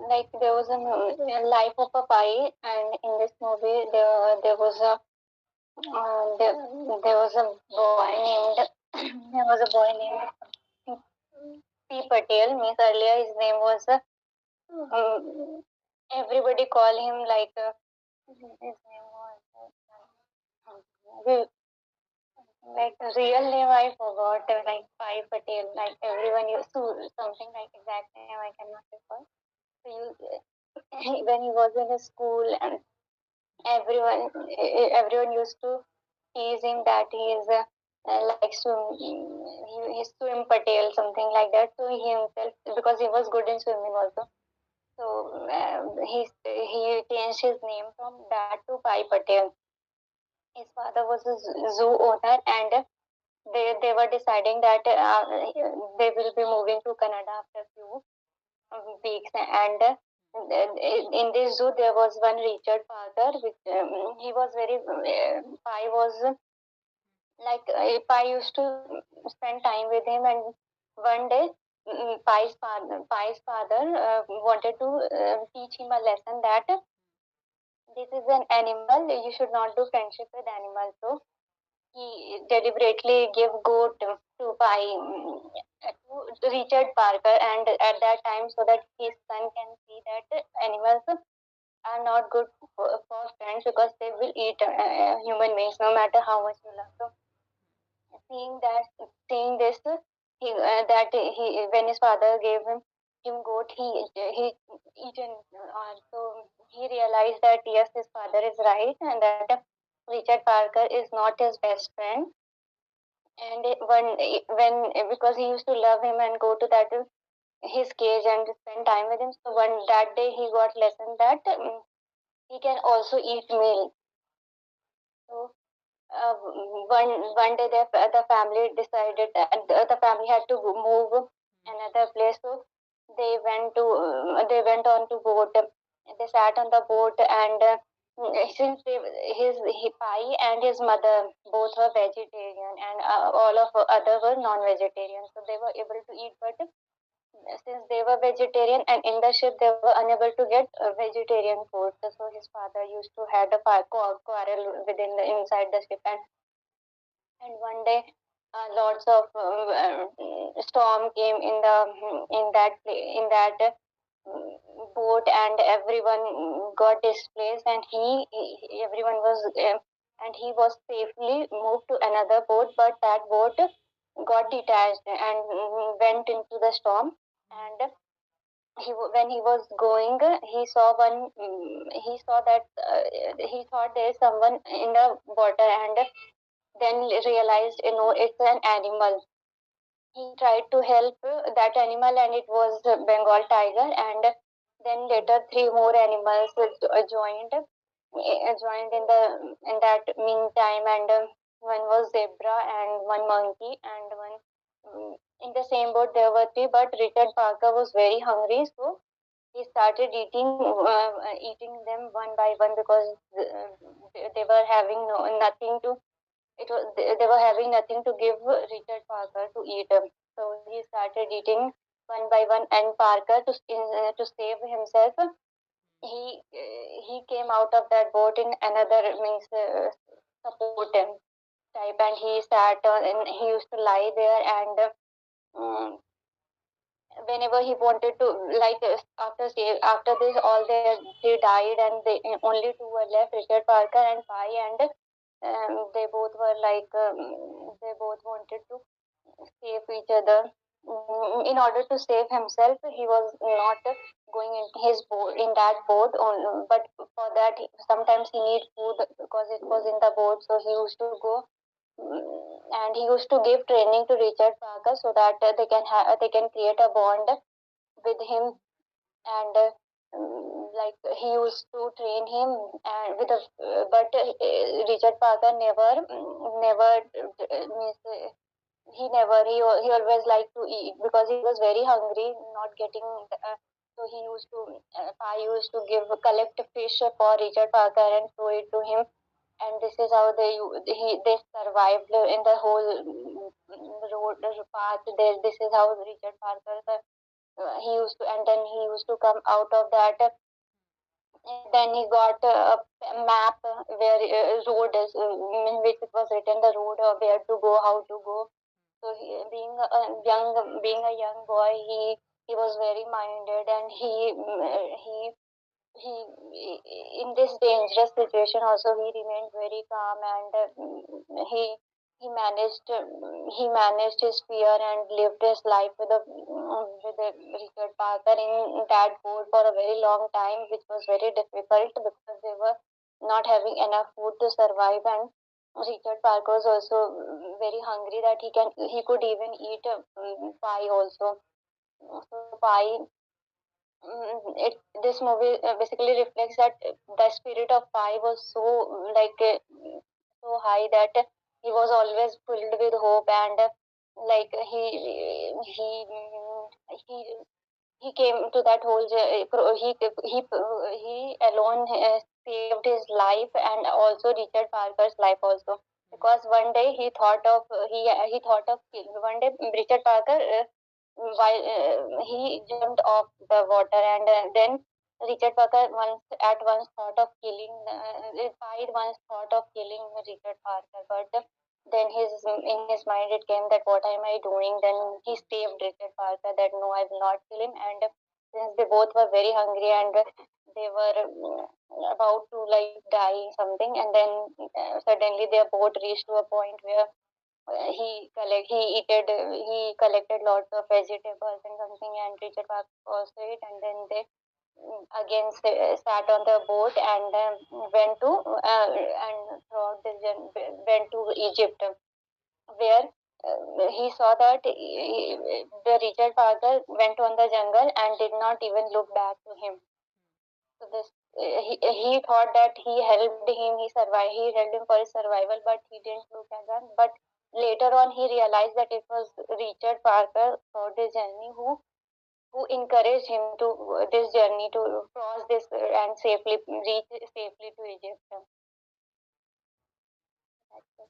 like there was a life of a pie, and in this movie there was a boy named there was a boy named P. Patel. Means earlier his name was everybody call him like his name was like real name I forgot, like Pai Patel, like everyone used to something like exact name I cannot recall. So when he was in his school, and everyone used to tease him that he is like he's swim Patel, something like that. So he himself, because he was good in swimming also, so he changed his name from that to Pai Patel. His father was a zoo owner, and they were deciding that they will be moving to Canada after a few weeks. And in this zoo there was one Richard Parker, which he was very Pi was like Pi used to spend time with him, and one day Pi's father wanted to teach him a lesson that this is an animal, you should not do friendship with animals. So he deliberately gave goat to Pi, to Richard Parker, and at that time, so that his son can see that animals are not good for friends, because they will eat human beings no matter how much you love. So seeing that, seeing this, he that he when his father gave him goat, he eaten. So he realized that yes, his father is right, and that Richard Parker is not his best friend. And when because he used to love him and go to that his cage and spend time with him. So one that day he got lesson that he can also eat meal. So one day the family decided that the family had to move another place. So they went on to boat. They sat on the boat, and since Pai and his mother both were vegetarian, and all of other were non-vegetarian, so they were able to eat. But since they were vegetarian, and in the ship they were unable to get vegetarian food, so his father used to had a quarrel within the inside the ship. And one day lots of storm came in that boat, and everyone got displaced, and everyone was and he was safely moved to another boat, but that boat got detached and went into the storm. And when he was going, he saw that he thought there is someone in the water, and then realized, it's an animal. He tried to help that animal, and it was a Bengal tiger. And then later three more animals joined in that meantime. And one was zebra, and one monkey, and one in the same boat there were three. But Richard Parker was very hungry, so he started eating them one by one, because they were having nothing to they were having nothing to give Richard Parker to eat. So he started eating one by one, and Parker, to save himself, he came out of that boat in another, means support type, and he sat on, and he used to lie there. And whenever he wanted to, like after this all they died, and only two were left, Richard Parker and Pi. And they both were like they both wanted to save each other. In order to save himself, he was not going in his boat in that boat on, but for that sometimes he need food, because it was in the boat. So he used to go, and he used to give training to Richard Parker, so that they can create a bond with him. And like he used to train him, and but Richard Parker never means he always liked to eat, because he was very hungry, not getting so he used to Pa used to collect fish for Richard Parker and throw it to him. And this is how they survived in the whole road path there. This is how Richard Parker he used to, and then he used to come out of that. Then he got a map where road is, in which it was written the road, where to go, how to go. So being a young boy, he was very minded, and he in this dangerous situation also he remained very calm, and he managed he managed his fear and lived his life with a Richard Parker in that boat for a very long time, which was very difficult because they were not having enough food to survive. And Richard Parker was also very hungry that he could even eat pie also. So pie, this movie basically reflects that the spirit of Pi was so so high that he was always filled with hope, and like he he came to that he alone saved his life and also Richard Parker's life also, because one day he thought of one day Richard Parker while he jumped off the water, and then Richard Parker once thought of killing Pied once thought of killing Richard Parker, but then in his mind it came that what am I doing? Then he saved Richard Parker, that no, I will not kill him. And since they both were very hungry and they were about to like die something, and then suddenly their boat reached to a point where he collected lots of vegetables and something, and Richard Parker also ate, and then they again sat on the boat and went to and throughout this went to Egypt, where he saw that the Richard Parker went on the jungle and did not even look back to him. So this he thought that he helped him, he helped him for his survival, but he didn't look at that. But later on, he realized that it was Richard Parker for this journey who encouraged him to this journey to cross this and safely reach safely to Egypt. That's it.